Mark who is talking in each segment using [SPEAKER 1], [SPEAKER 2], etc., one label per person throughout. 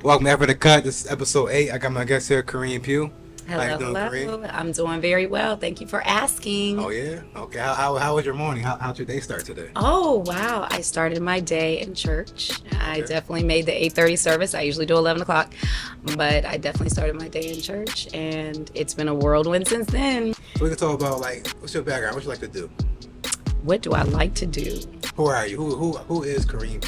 [SPEAKER 1] Welcome to After the Cut. This is episode 8. I got my guest here, Corine Pugh. How you doing,
[SPEAKER 2] Hello.
[SPEAKER 1] Corine?
[SPEAKER 2] I'm doing very well. Thank you for asking.
[SPEAKER 1] Oh, yeah? Okay. How was your morning? How'd your day start today?
[SPEAKER 2] Oh, wow. I started my day in church. I
[SPEAKER 1] Okay.
[SPEAKER 2] definitely made the 8:30 service. I usually do 11 o'clock, but I definitely started my day in church, and it's been a whirlwind since then.
[SPEAKER 1] So we can talk about, what's your background? What you like to do?
[SPEAKER 2] What do I like to do?
[SPEAKER 1] Who are you? Who is Corine?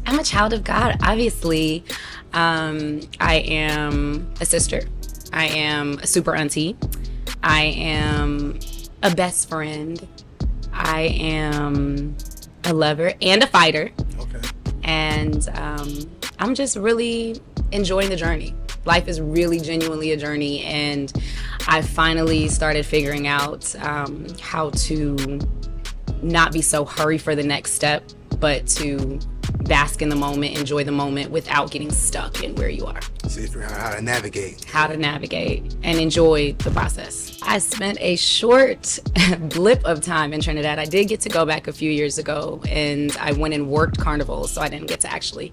[SPEAKER 2] I'm a child of God, obviously. I am a sister. I am a super auntie. I am a best friend. I am a lover and a fighter.
[SPEAKER 1] Okay.
[SPEAKER 2] And I'm just really enjoying the journey. Life is really genuinely a journey, and I finally started figuring out how to not be so hurry for the next step, but to bask in the moment, enjoy the moment without getting stuck in where you are.
[SPEAKER 1] See how to navigate.
[SPEAKER 2] How to navigate and enjoy the process. I spent a short blip of time in Trinidad. I did get to go back a few years ago, and I went and worked carnival, so I didn't get to actually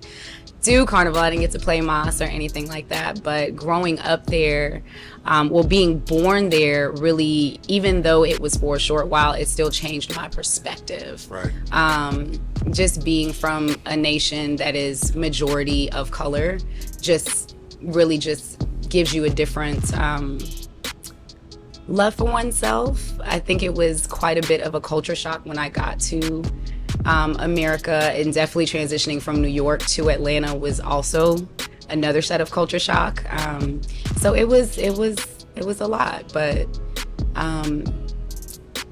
[SPEAKER 2] do carnival. I didn't get to play mas or anything like that. But growing up there, being born there, really, even though it was for a short while, it still changed my perspective.
[SPEAKER 1] Right.
[SPEAKER 2] Just being from a nation that is majority of color just really just gives you a different love for oneself. I think it was quite a bit of a culture shock when I got to America, and definitely transitioning from New York to Atlanta was also another set of culture shock. So it was a lot, but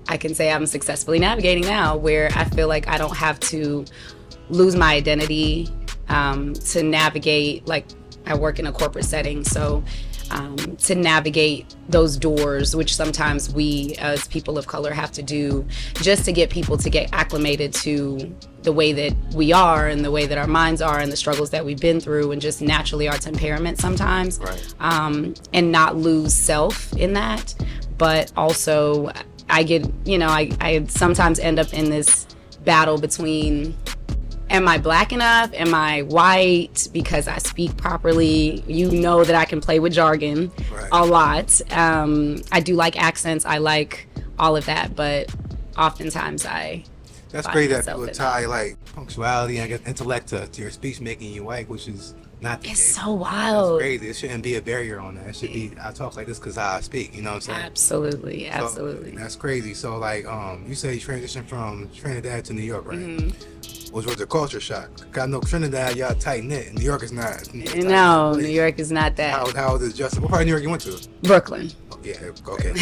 [SPEAKER 2] I can say I'm successfully navigating now, where I feel like I don't have to lose my identity to navigate. Like, I work in a corporate setting, so to navigate those doors, which sometimes we as people of color have to do just to get people to get acclimated to the way that we are and the way that our minds are and the struggles that we've been through, and just naturally our temperament sometimes.
[SPEAKER 1] Right.
[SPEAKER 2] And not lose self in that. But also I get, I sometimes end up in this battle between, am I black enough? Am I white? Because I speak properly. You know that I can play with jargon a lot. I do like accents. I like all of that. But oftentimes
[SPEAKER 1] That's
[SPEAKER 2] find
[SPEAKER 1] great that
[SPEAKER 2] myself
[SPEAKER 1] people
[SPEAKER 2] in
[SPEAKER 1] tie punctuality and I guess intellect to your speech making you white, which is not the
[SPEAKER 2] It's
[SPEAKER 1] case.
[SPEAKER 2] so wild.
[SPEAKER 1] That's crazy. It shouldn't be a barrier on that. It should be, I talk like this because how I speak, you know what I'm saying?
[SPEAKER 2] Absolutely.
[SPEAKER 1] So,
[SPEAKER 2] Absolutely.
[SPEAKER 1] that's crazy. So you say you transitioned from Trinidad to New York, right?
[SPEAKER 2] Mm-hmm.
[SPEAKER 1] Which was a culture shock. I know Trinidad, y'all tight knit. New York is not.
[SPEAKER 2] No, New York is not that.
[SPEAKER 1] How is it adjusted? What part of New York you went to?
[SPEAKER 2] Brooklyn.
[SPEAKER 1] Oh, yeah, okay.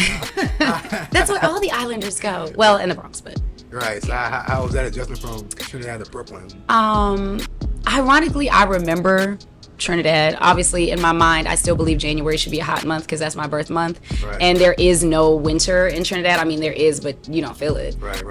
[SPEAKER 2] That's where all the islanders go. Well, in the Bronx, but.
[SPEAKER 1] Right. So how was that adjustment from Trinidad to Brooklyn?
[SPEAKER 2] Ironically, I remember Trinidad. Obviously, in my mind, I still believe January should be a hot month because that's my birth month.
[SPEAKER 1] Right.
[SPEAKER 2] And there is no winter in Trinidad. I mean, there is, but you don't feel it.
[SPEAKER 1] Right.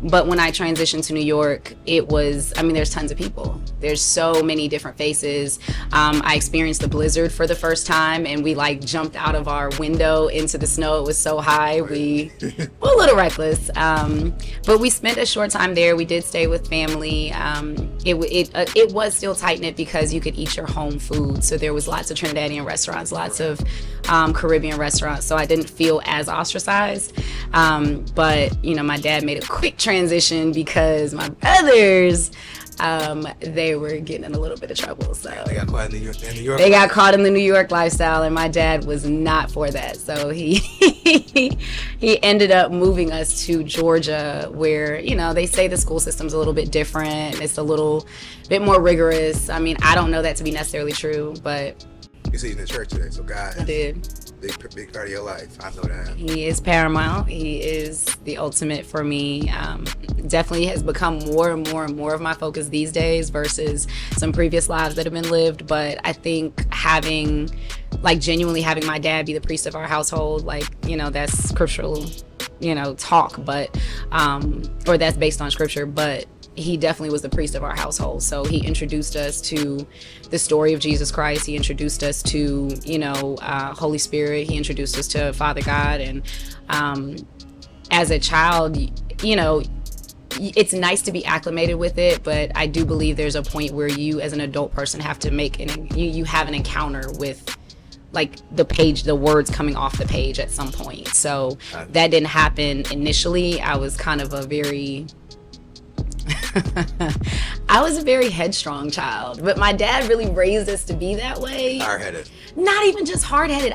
[SPEAKER 2] But when I transitioned to New York, there's tons of people. There's so many different faces. I experienced the blizzard for the first time, and we jumped out of our window into the snow. It was so high. We were a little reckless. But we spent a short time there. We did stay with family. It was still tight-knit because you could eat your home food. So there was lots of Trinidadian restaurants, lots of Caribbean restaurants. So I didn't feel as ostracized. But, my dad made a quick transition because my brothers, they were getting in a little bit of trouble. So
[SPEAKER 1] They got caught in New York.
[SPEAKER 2] They got caught in the New York lifestyle, and my dad was not for that. So he he ended up moving us to Georgia, where, they say the school system's a little bit different. It's a little bit more rigorous. I mean, I don't know that to be necessarily true, but
[SPEAKER 1] You see in the church today, so God.
[SPEAKER 2] I did.
[SPEAKER 1] Big part of your life. I know that.
[SPEAKER 2] He is paramount. He is the ultimate for me. Definitely has become more and more and more of my focus these days versus some previous lives that have been lived. But I think genuinely having my dad be the priest of our household, that's scriptural, talk, but, or that's based on scripture, but he definitely was the priest of our household. So he introduced us to the story of Jesus Christ. He introduced us to, Holy Spirit. He introduced us to Father God. And as a child, it's nice to be acclimated with it, but I do believe there's a point where you as an adult person have to make you have an encounter with like the words coming off the page at some point. So that didn't happen initially. I was kind of a very I was a very headstrong child, but my dad really raised us to be that way.
[SPEAKER 1] Hard-headed.
[SPEAKER 2] Not even just hard-headed.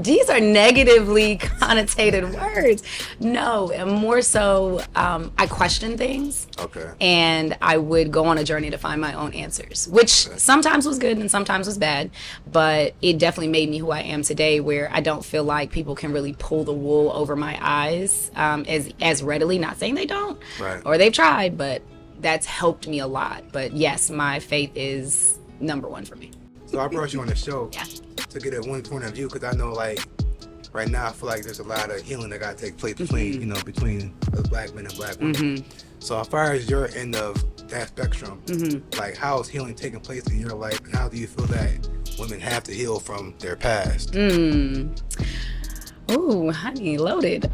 [SPEAKER 2] These are negatively connotated words. No, and more so, I question things.
[SPEAKER 1] Okay.
[SPEAKER 2] And I would go on a journey to find my own answers, which sometimes was good and sometimes was bad. But it definitely made me who I am today, where I don't feel like people can really pull the wool over my eyes as readily. Not saying they don't,
[SPEAKER 1] right,
[SPEAKER 2] or they've tried, but that's helped me a lot. But yes, my faith is number one for me.
[SPEAKER 1] So I brought you on the show
[SPEAKER 2] Yeah.
[SPEAKER 1] to get a one point of view, because I know, like, right now I feel like there's a lot of healing that got to take place between between the black men and black women. So as far as your end of that spectrum, like, how is healing taking place in your life, and how do you feel that women have to heal from their past?
[SPEAKER 2] Ooh, honey, loaded.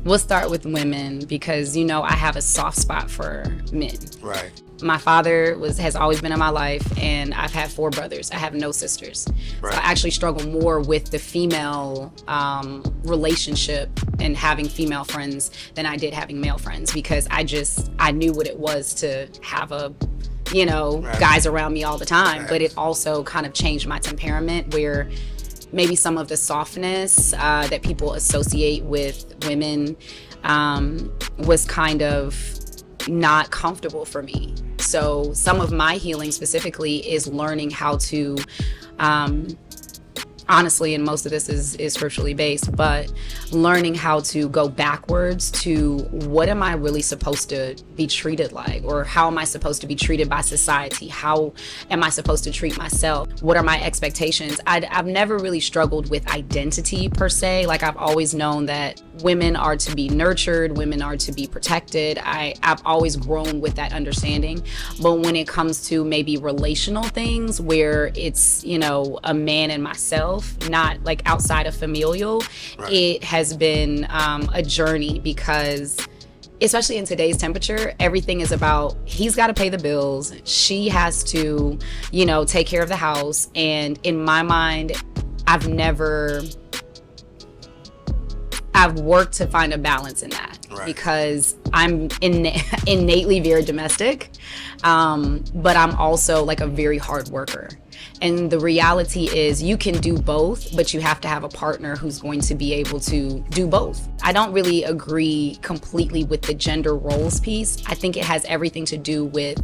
[SPEAKER 2] We'll start with women, because I have a soft spot for men.
[SPEAKER 1] Right.
[SPEAKER 2] My father has always been in my life, and I've had 4 brothers. I have no sisters.
[SPEAKER 1] Right.
[SPEAKER 2] So I actually struggle more with the female relationship and having female friends than I did having male friends, because I knew what it was to have
[SPEAKER 1] Right,
[SPEAKER 2] guys around me all the time.
[SPEAKER 1] Right.
[SPEAKER 2] But it also kind of changed my temperament, where maybe some of the softness that people associate with women was kind of not comfortable for me. So some of my healing specifically is learning how to, honestly, and most of this is scripturally based, but learning how to go backwards to what am I really supposed to be treated like, or how am I supposed to be treated by society? How am I supposed to treat myself? What are my expectations? I've never really struggled with identity per se. Like, I've always known that women are to be nurtured, women are to be protected. I've always grown with that understanding. But when it comes to maybe relational things where it's, a man and myself, not like outside of familial,
[SPEAKER 1] right,
[SPEAKER 2] it has been a journey, because especially in today's temperature, everything is about, he's got to pay the bills, she has to, take care of the house. And in my mind, I've worked to find a balance in that,
[SPEAKER 1] right,
[SPEAKER 2] because I'm innately very domestic, but I'm also like a very hard worker. And the reality is, you can do both, but you have to have a partner who's going to be able to do both. I don't really agree completely with the gender roles piece. I think it has everything to do with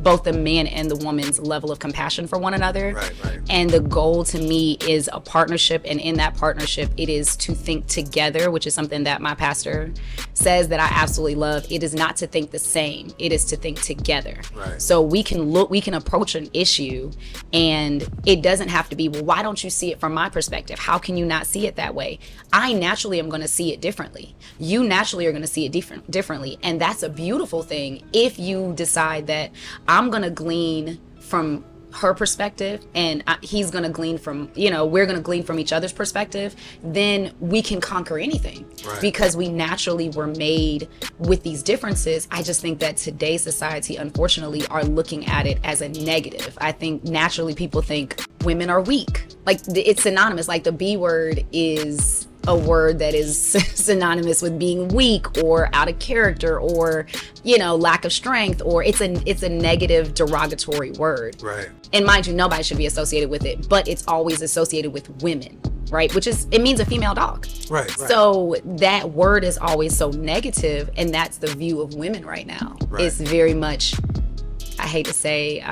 [SPEAKER 2] both the man and the woman's level of compassion for one another.
[SPEAKER 1] Right, right.
[SPEAKER 2] And the goal to me is a partnership, and in that partnership, it is to think together, which is something that my pastor says that I absolutely love. It is not to think the same, it is to think together.
[SPEAKER 1] Right.
[SPEAKER 2] So we can approach an issue, and it doesn't have to be, well, why don't you see it from my perspective? How can you not see it that way? I naturally am going to see it differently. You naturally are going to see it differently. And that's a beautiful thing if you decide that I'm going to glean from her perspective and he's going to glean from, we're going to glean from each other's perspective, then we can conquer anything.
[SPEAKER 1] Right.
[SPEAKER 2] Because we naturally were made with these differences. I just think that today's society, unfortunately, are looking at it as a negative. I think naturally people think women are weak. Like, it's synonymous. Like, the B word is a word that is synonymous with being weak or out of character or, lack of strength, or it's a negative derogatory word.
[SPEAKER 1] Right.
[SPEAKER 2] And mind you, nobody should be associated with it, but it's always associated with women, right? It means a female dog.
[SPEAKER 1] Right.
[SPEAKER 2] So that word is always so negative, and that's the view of women right now.
[SPEAKER 1] Right.
[SPEAKER 2] It's very much, I hate to say,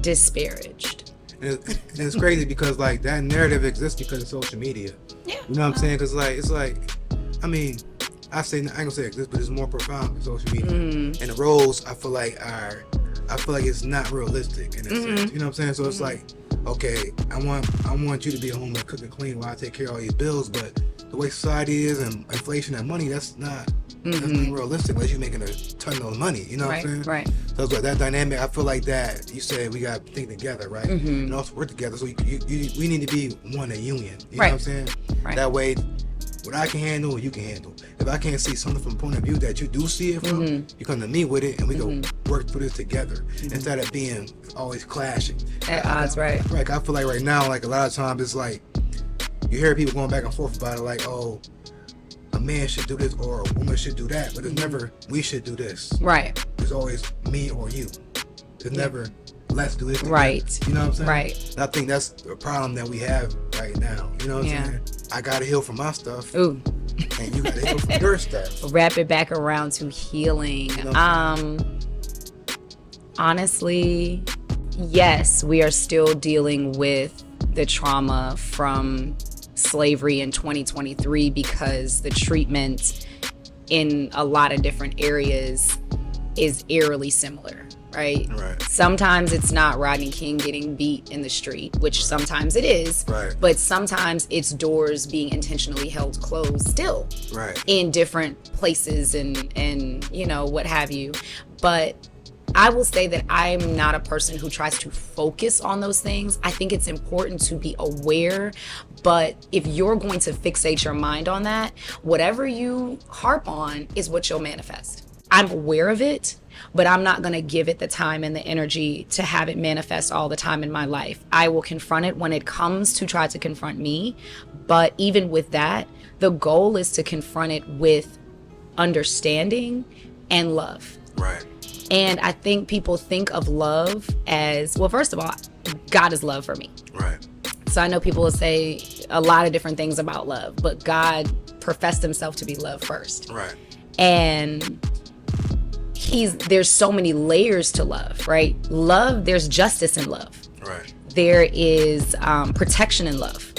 [SPEAKER 2] disparaged.
[SPEAKER 1] And it's crazy because, like, that narrative exists because of social media.
[SPEAKER 2] Yeah.
[SPEAKER 1] You know what I'm saying? Because, it's like, I mean, I ain't gonna say it exists, but it's more profound than social media. And the roles, I feel like it's not realistic in a sense. You know what I'm saying? So it's like, okay, I want you to be at home and cook and clean while I take care of all these bills, but the way society is and inflation and money, that's not realistic unless you're making a ton of money. You know what I'm saying?
[SPEAKER 2] Right.
[SPEAKER 1] So it's like that dynamic. I feel like that you said we got to think together, right? And also work together. So we need to be one, a union. You know what I'm saying?
[SPEAKER 2] Right.
[SPEAKER 1] That way, what I can handle, you can handle. If I can't see something from a point of view that you do see it from, you come to me with it, and we go work through this together instead of being always clashing.
[SPEAKER 2] At odds, right?
[SPEAKER 1] Like I feel like right now, like a lot of times it's like you hear people going back and forth about it, like, oh, a man should do this or a woman should do that, but it's never we should do this.
[SPEAKER 2] Right.
[SPEAKER 1] It's always me or you. It's never let's do this together.
[SPEAKER 2] Right.
[SPEAKER 1] You know what I'm saying?
[SPEAKER 2] Right.
[SPEAKER 1] And I think that's the problem that we have right now. You know what I'm saying? I gotta heal from my stuff.
[SPEAKER 2] Ooh.
[SPEAKER 1] And you gotta heal from your stuff.
[SPEAKER 2] Wrap it back around to healing.
[SPEAKER 1] You know
[SPEAKER 2] honestly, yes, we are still dealing with the trauma from slavery in 2023 because the treatment in a lot of different areas is eerily similar. Right? Sometimes it's not Rodney King getting beat in the street, which sometimes it is.
[SPEAKER 1] Right.
[SPEAKER 2] But sometimes it's doors being intentionally held closed still.
[SPEAKER 1] Right.
[SPEAKER 2] In different places and you know, what have you. But I will say that I'm not a person who tries to focus on those things. I think it's important to be aware, but if you're going to fixate your mind on that, whatever you harp on is what you'll manifest. I'm aware of it, but I'm not going to give it the time and the energy to have it manifest all the time in my life. I will confront it when it comes to try to confront me. But even with that, the goal is to confront it with understanding and love.
[SPEAKER 1] Right.
[SPEAKER 2] And I think people think of love as, well, first of all, God is love for me.
[SPEAKER 1] Right.
[SPEAKER 2] So I know people will say a lot of different things about love, but God professed himself to be love first.
[SPEAKER 1] Right.
[SPEAKER 2] And there's so many layers to love, right? Love, there's justice in love.
[SPEAKER 1] Right.
[SPEAKER 2] There is protection in love.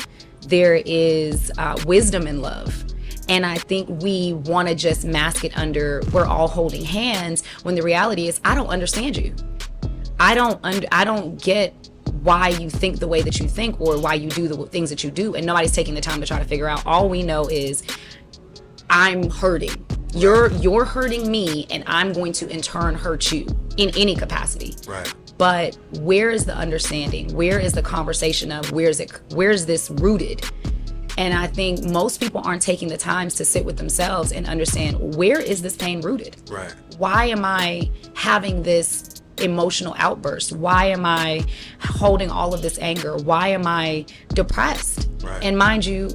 [SPEAKER 2] There is wisdom in love. And I think we want to just mask it under we're all holding hands when the reality is I don't understand you. I don't get why you think the way that you think or why you do the things that you do, and nobody's taking the time to try to figure out. All we know is I'm hurting. You're hurting me, and I'm going to in turn hurt you in any capacity.
[SPEAKER 1] Right.
[SPEAKER 2] But where is the understanding? Where is the conversation of where's this rooted? And I think most people aren't taking the time to sit with themselves and understand, where is this pain rooted?
[SPEAKER 1] Right.
[SPEAKER 2] Why am I having this emotional outburst? Why am I holding all of this anger? Why am I depressed?
[SPEAKER 1] Right.
[SPEAKER 2] And mind you,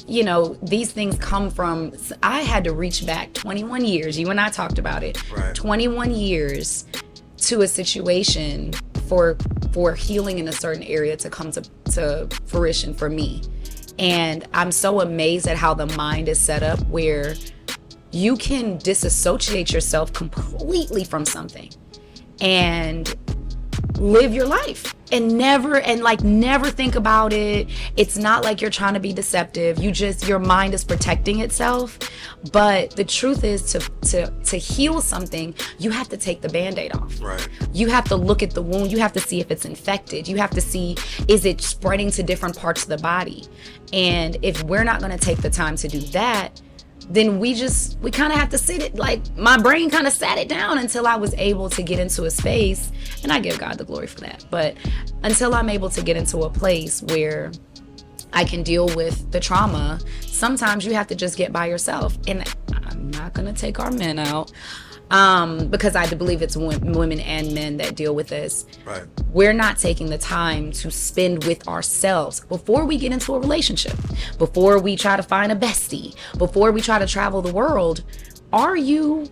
[SPEAKER 2] you know, these things come from, I had to reach back 21 years. You and I talked about it.
[SPEAKER 1] Right.
[SPEAKER 2] 21 years to a situation for healing in a certain area to come to fruition for me. And I'm so amazed at how the mind is set up where you can disassociate yourself completely from something and live your life and never think about it. It's not like you're trying to be deceptive. Your mind is protecting itself. But the truth is to heal something, you have to take the Band-Aid off.
[SPEAKER 1] Right.
[SPEAKER 2] You have to look at the wound. You have to see if it's infected. You have to see, is it spreading to different parts of the body? And if we're not going to take the time to do that, then we kind of have to sit it, like my brain kind of sat it down until I was able to get into a space, and I give God the glory for that, but until I'm able to get into a place where I can deal with the trauma, sometimes you have to just get by yourself. And I'm not going to take our men out because I do believe it's women and men that deal with this.
[SPEAKER 1] Right.
[SPEAKER 2] We're not taking the time to spend with ourselves before we get into a relationship, before we try to find a bestie, before we try to travel the world. Are you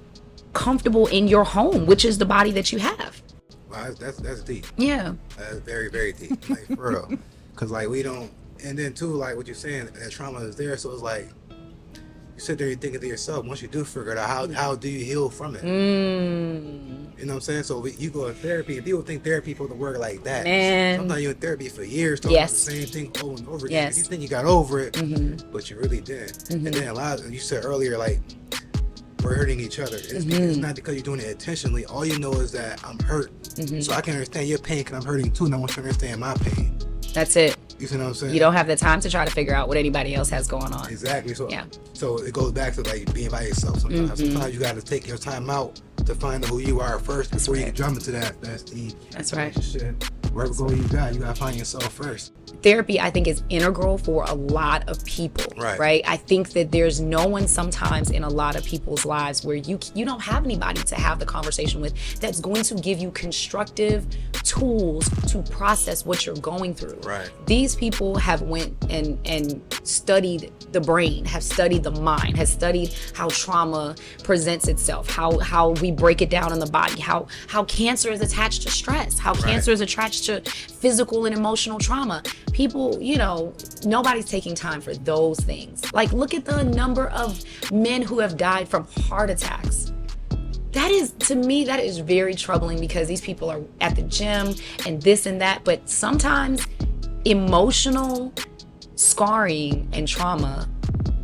[SPEAKER 2] comfortable in your home, which is the body that you have?
[SPEAKER 1] Wow, that's deep.
[SPEAKER 2] Yeah.
[SPEAKER 1] That's very, very deep. Like, for real. Because, like, we don't... And then, too, like, what you're saying, that trauma is there, so it's like... You sit there and think to yourself, once you do figure it out, how do you heal from it? You know what I'm saying? So you go to therapy, and people think therapy supposed to work like that.
[SPEAKER 2] Man.
[SPEAKER 1] Sometimes you're in therapy for years talking about the same thing over and over again. You think you got over it, but you really didn't. And then a lot of, you said earlier, like, we're hurting each other. It's not because you're doing it intentionally. All you know is that I'm hurt. So I can understand your pain because I'm hurting too, and I want you to understand my pain.
[SPEAKER 2] That's it.
[SPEAKER 1] You see what I'm saying?
[SPEAKER 2] You don't have the time to try to figure out what anybody else has going on.
[SPEAKER 1] Exactly. So so it goes back to like being by yourself sometimes. Sometimes you got to take your time out to find out who you are first before you can jump into that deep
[SPEAKER 2] That's right.
[SPEAKER 1] relationship. wherever goal you gotta find yourself first.
[SPEAKER 2] Therapy, I think, is integral for a lot of people, right? I think that there's no one sometimes in a lot of people's lives where you don't have anybody to have the conversation with that's going to give you constructive tools to process what you're going through.
[SPEAKER 1] Right.
[SPEAKER 2] These people have went and studied the brain, have studied the mind, has studied how trauma presents itself, how we break it down in the body, how cancer is attached to stress, how cancer is attached to physical and emotional trauma. People, nobody's taking time for those things. Like, look at the number of men who have died from heart attacks. That is, to me, that is very troubling, because these people are at the gym and this and that, but sometimes emotional scarring and trauma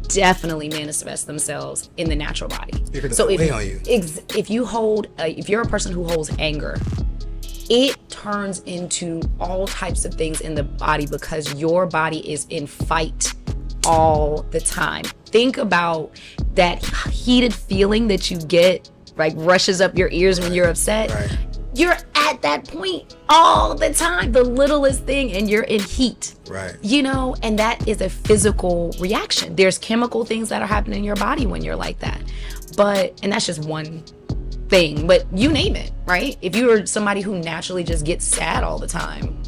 [SPEAKER 2] definitely manifest themselves in the natural body.
[SPEAKER 1] So if
[SPEAKER 2] you're a person who holds anger, it turns into all types of things in the body, because your body is in fight all the time. Think about that heated feeling that you get, like rushes up your ears when you're upset. You're at that point all the time, the littlest thing, and you're in heat. And that is a physical reaction. There's chemical things that are happening in your body when you're like that. And that's just one thing, but you name it, right? If you are somebody who naturally just gets sad all the time,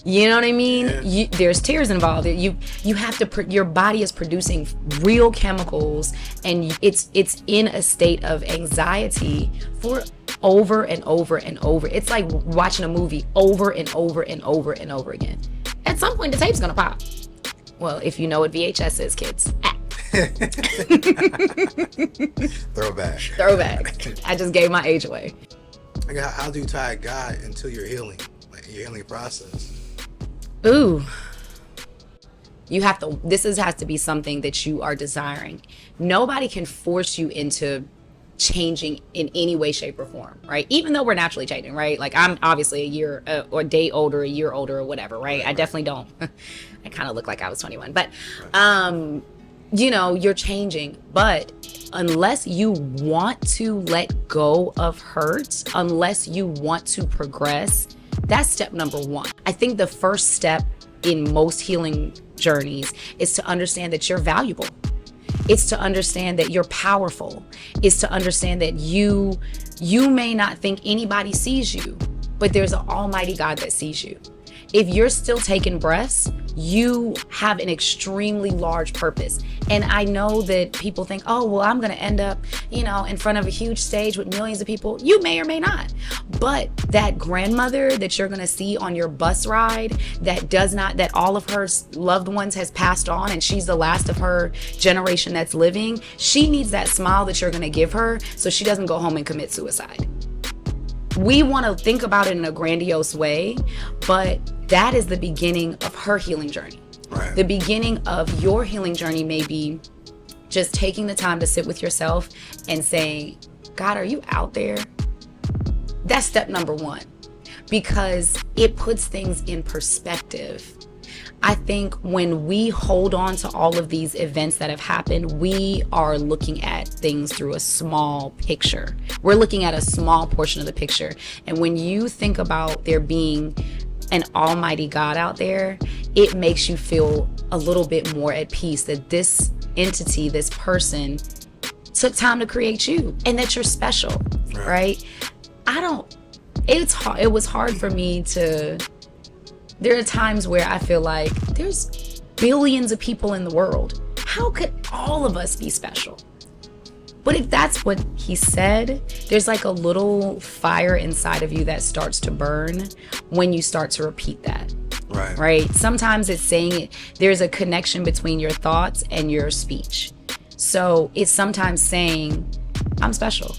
[SPEAKER 2] you know what I mean? There's tears involved. You have to, your body is producing real chemicals, and it's in a state of anxiety for over and over and over. It's like watching a movie over and over and over and over again. At some point, the tape's gonna pop. Well, if you know what VHS is, kids. Throwback. I just gave my age away.
[SPEAKER 1] How do you tie God into your healing, like your healing process?
[SPEAKER 2] Ooh. Has to be something that you are desiring. Nobody can force you into changing in any way, shape, or form, right? Even though we're naturally changing, right? Like, I'm obviously a year or a day older, a year older, or whatever, right? I definitely don't. I kind of look like I was 21, but you're changing. But unless you want to let go of hurt, unless you want to progress, that's step number one. I think the first step in most healing journeys is to understand that you're valuable. It's to understand that you're powerful. It's to understand that you may not think anybody sees you, but there's an almighty God that sees you. If you're still taking breaths, you have an extremely large purpose. And I know that people think, oh, well, I'm going to end up, in front of a huge stage with millions of people. You may or may not. But that grandmother that you're going to see on your bus ride that all of her loved ones has passed on, and she's the last of her generation that's living, she needs that smile that you're going to give her so she doesn't go home and commit suicide. We want to think about it in a grandiose way, but that is the beginning of her healing journey.
[SPEAKER 1] Right.
[SPEAKER 2] The beginning of your healing journey may be just taking the time to sit with yourself and saying, God, are you out there? That's step number one, because it puts things in perspective. I think when we hold on to all of these events that have happened, we are looking at things through a small picture. We're looking at a small portion of the picture. And when you think about there being an almighty God out there, it makes you feel a little bit more at peace that this entity, this person, took time to create you and that you're special, right? It was hard for me to... There are times where I feel like there's billions of people in the world. How could all of us be special? But if that's what he said, there's like a little fire inside of you that starts to burn when you start to repeat that. Right? Sometimes it's saying it, there's a connection between your thoughts and your speech. So it's sometimes saying, I'm special.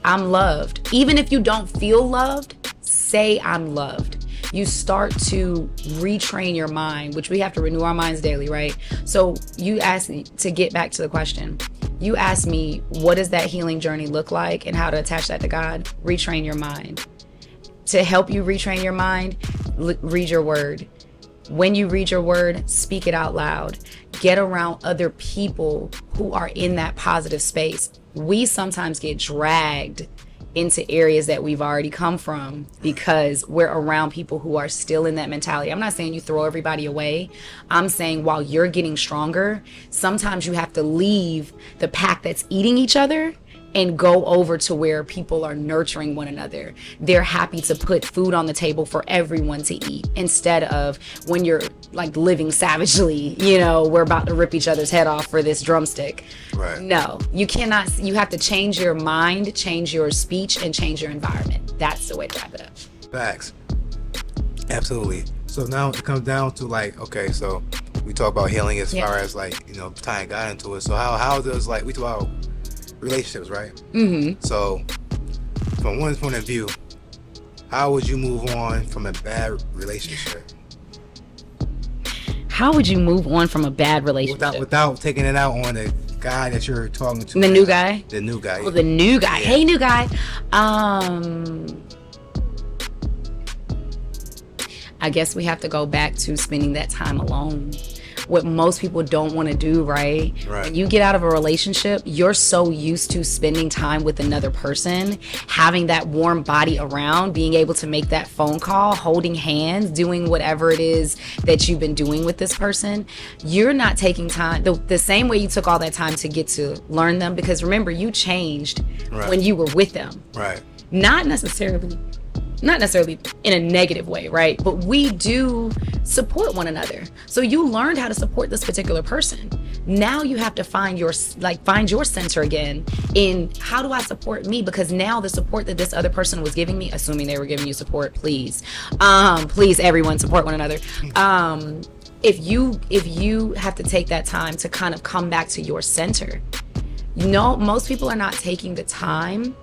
[SPEAKER 2] I'm loved. Even if you don't feel loved, say I'm loved. You start to retrain your mind, which we have to renew our minds daily, right? So you asked me, to get back to the question, you asked me, what does that healing journey look like and how to attach that to God? Retrain your mind. To help you retrain your mind, read your word. When you read your word, speak it out loud. Get around other people who are in that positive space. We sometimes get dragged into areas that we've already come from, because we're around people who are still in that mentality. I'm not saying you throw everybody away. I'm saying while you're getting stronger, sometimes you have to leave the pack that's eating each other and go over to where people are nurturing one another. They're happy to put food on the table for everyone to eat, instead of when you're like living savagely, you know, we're about to rip each other's head off for this drumstick.
[SPEAKER 1] Right.
[SPEAKER 2] No, you cannot. You have to change your mind, change your speech, and change your environment. That's the way to wrap it up.
[SPEAKER 1] Facts. Absolutely. So now it comes down to like, okay, so we talk about healing as far as like, you know, tying God into it. So how does, like, we talk about relationships, right? Mm-hmm. So from one's point of view, how would you move on from a bad relationship?
[SPEAKER 2] How would you move on from a bad relationship?
[SPEAKER 1] Without taking it out on the guy that you're talking to.
[SPEAKER 2] The new guy?
[SPEAKER 1] The new guy.
[SPEAKER 2] Oh, the new guy. Yeah. Hey, new guy. I guess we have to go back to spending that time alone. What most people don't want to do, right? When you get out of a relationship, you're so used to spending time with another person, having that warm body around, being able to make that phone call, holding hands, doing whatever it is that you've been doing with this person. You're not taking time the same way you took all that time to get to learn them, because remember, you changed when you were with them.
[SPEAKER 1] Right.
[SPEAKER 2] Not necessarily in a negative way, right? But we do support one another. So you learned how to support this particular person. Now you have to find your center again in how do I support me? Because now the support that this other person was giving me, assuming they were giving you support, please everyone support one another. If you have to take that time to kind of come back to your center, most people are not taking the time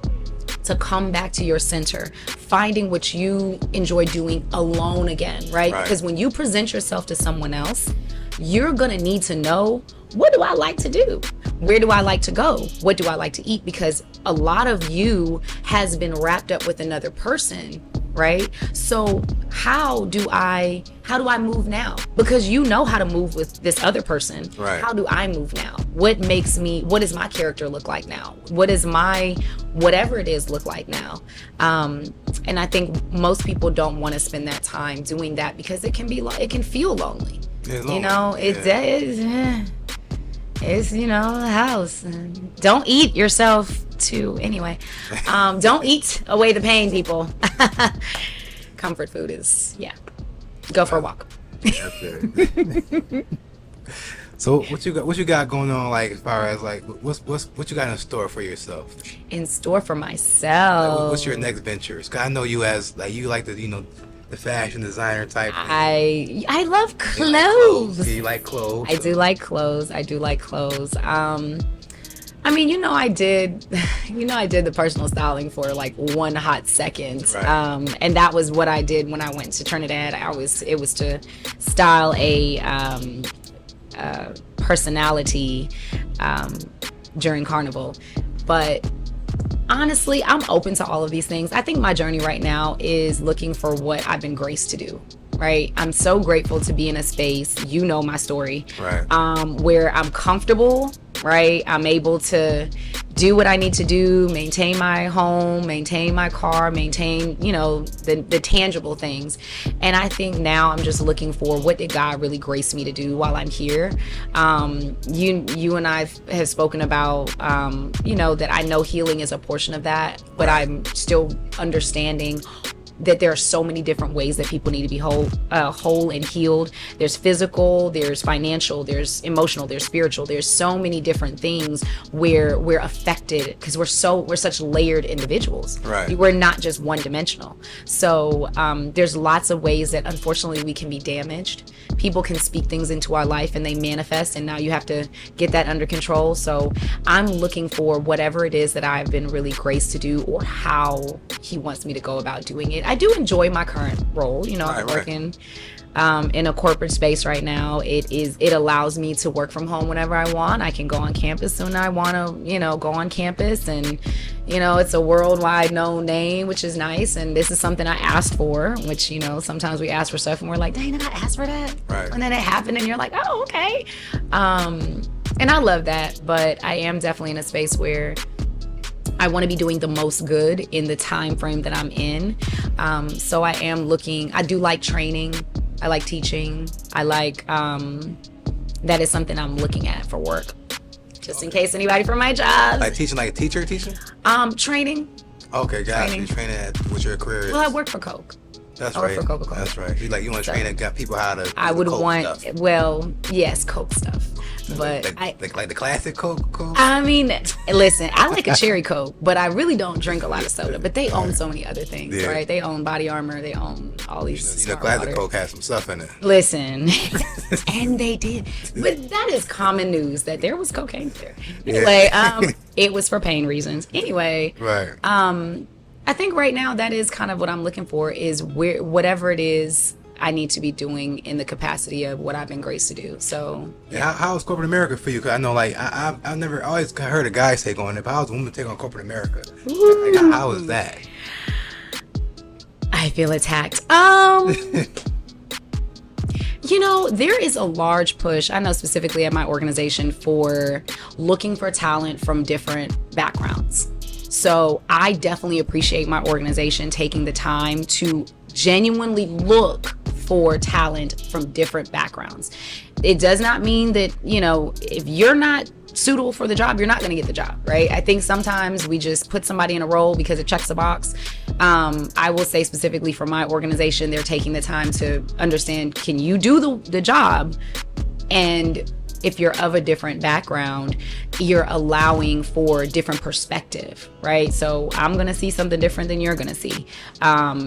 [SPEAKER 2] to come back to your center, finding what you enjoy doing alone again, right? Because when you present yourself to someone else, you're gonna need to know, what do I like to do? Where do I like to go? What do I like to eat? Because a lot of you has been wrapped up with another person, right? So how do I move now? Because you know how to move with this other person. Right. How do I move now? What does my character look like now? What does my whatever it is look like now? And I think most people don't want to spend that time doing that because it can feel lonely. You know, it's you know, the house. Don't eat yourself too. Anyway, don't eat away the pain, people. Comfort food is go for a walk.
[SPEAKER 1] So what you got going on, like, as far as like what you got in store for yourself?
[SPEAKER 2] In store for myself.
[SPEAKER 1] Like, what's your next ventures? 'Cause I know you like the, you know, the fashion designer type.
[SPEAKER 2] I love clothes.
[SPEAKER 1] You like clothes.
[SPEAKER 2] I do like clothes. I mean, I did the personal styling for like one hot second. Right. And that was what I did when I went to Trinidad. It was to style a personality during Carnival. But honestly, I'm open to all of these things. I think my journey right now is looking for what I've been graced to do. Right. I'm so grateful to be in a space, you know my story, right, where I'm comfortable, right? I'm able to do what I need to do, maintain my home, maintain my car, maintain, the tangible things. And I think now I'm just looking for, what did God really grace me to do while I'm here? You and I have spoken about, that I know healing is a portion of that, but I'm still understanding that there are so many different ways that people need to be whole and healed. There's physical, there's financial, there's emotional, there's spiritual. There's so many different things where we're affected because we're such layered individuals. Right. We're not just one dimensional. So there's lots of ways that unfortunately we can be damaged. People can speak things into our life and they manifest, and now you have to get that under control. So I'm looking for whatever it is that I've been really graced to do, or how he wants me to go about doing it. I do enjoy my current role. I'm working in a corporate space right now. It allows me to work from home whenever I want. I can go on campus when I want to, go on campus, and it's a worldwide known name, which is nice. And this is something I asked for, which, sometimes we ask for stuff and we're like, dang, did I ask for that? Right. And then it happened and you're like, oh, okay. And I love that, but I am definitely in a space where I want to be doing the most good in the time frame that I'm in. So I am looking, I do like training. I like teaching. I like, that is something I'm looking at for work. Just in case anybody from my job.
[SPEAKER 1] Like teaching, like a teacher teaching?
[SPEAKER 2] Training.
[SPEAKER 1] Okay, guys, you're training at what your career is.
[SPEAKER 2] Well, I work for Coke.
[SPEAKER 1] That's
[SPEAKER 2] I
[SPEAKER 1] right.
[SPEAKER 2] work for Coca-Cola.
[SPEAKER 1] That's right. You want to train and got people how to.
[SPEAKER 2] I would
[SPEAKER 1] Coke
[SPEAKER 2] want,
[SPEAKER 1] stuff.
[SPEAKER 2] well, yes, Coke stuff. But
[SPEAKER 1] like the classic Coke.
[SPEAKER 2] I mean, listen, I like a cherry Coke, but I really don't drink a lot of soda. But they own so many other things, right? They own Body Armor. They own all these.
[SPEAKER 1] Classic Coke has some stuff in it.
[SPEAKER 2] Listen, and they did, but that is common news that there was cocaine there. Anyway, it was for pain reasons. Anyway,
[SPEAKER 1] right.
[SPEAKER 2] I think right now that is kind of what I'm looking for, is whatever it is I need to be doing in the capacity of what I've been graced to do. So
[SPEAKER 1] yeah. How is corporate America for you? Because I know, like, I always heard a guy take on it, but how is a woman take on corporate America? Like, how is that?
[SPEAKER 2] I feel attacked. You know, there is a large push, I know specifically at my organization, for looking for talent from different backgrounds. So I definitely appreciate my organization taking the time to genuinely look for talent from different backgrounds. It does not mean that, you know, if you're not suitable for the job, you're not going to get the job, right? I think sometimes we just put somebody in a role because it checks a box. I will say specifically for my organization, they're taking the time to understand, can you do the job? And if you're of a different background, you're allowing for different perspective, right? So I'm going to see something different than you're going to see.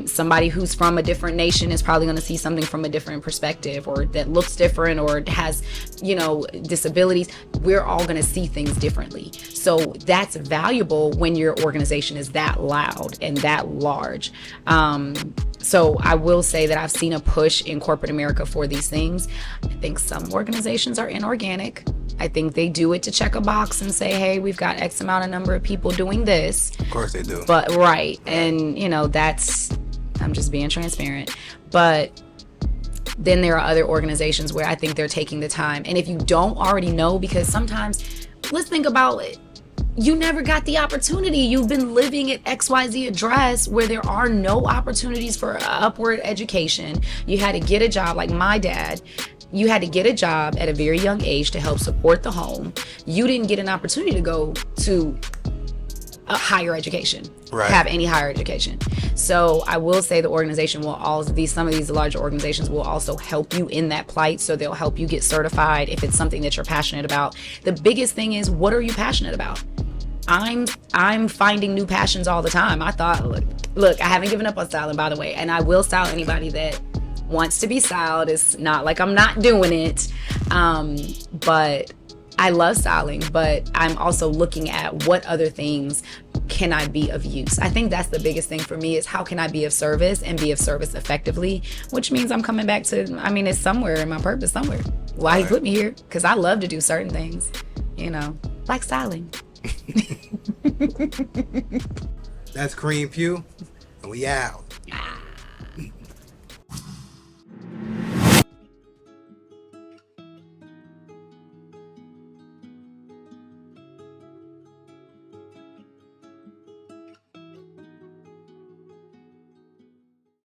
[SPEAKER 2] Somebody who's from a different nation is probably going to see something from a different perspective, or that looks different, or has, you know, disabilities. We're all going to see things differently. So that's valuable when your organization is that loud and that large. So I will say that I've seen a push in corporate America for these things. I think some organizations are inorganic. I think they do it to check a box and say, hey, we've got X amount of number of people doing this.
[SPEAKER 1] Of course they do.
[SPEAKER 2] But right. And, you know, I'm just being transparent. But then there are other organizations where I think they're taking the time. And if you don't already know, because sometimes, let's think about it. You never got the opportunity. You've been living at XYZ address where there are no opportunities for upward education. You had to get a job, like my dad. You had to get a job at a very young age to help support the home. You didn't get an opportunity to go to a higher education,
[SPEAKER 1] right.
[SPEAKER 2] Have any higher education. So I will say the organization will some of these larger organizations will also help you in that plight. So they'll help you get certified if it's something that you're passionate about. The biggest thing is, what are you passionate about? I'm finding new passions all the time. I thought, look, I haven't given up on styling, by the way, and I will style anybody that wants to be styled. It's not like I'm not doing it, but I love styling. But I'm also looking at what other things can I be of use. I think that's the biggest thing for me, is how can I be of service and be of service effectively, which means I'm coming back to, it's somewhere in my purpose somewhere. Why he put me here? Because I love to do certain things, you know, like styling.
[SPEAKER 1] That's Corine Pugh, and we out.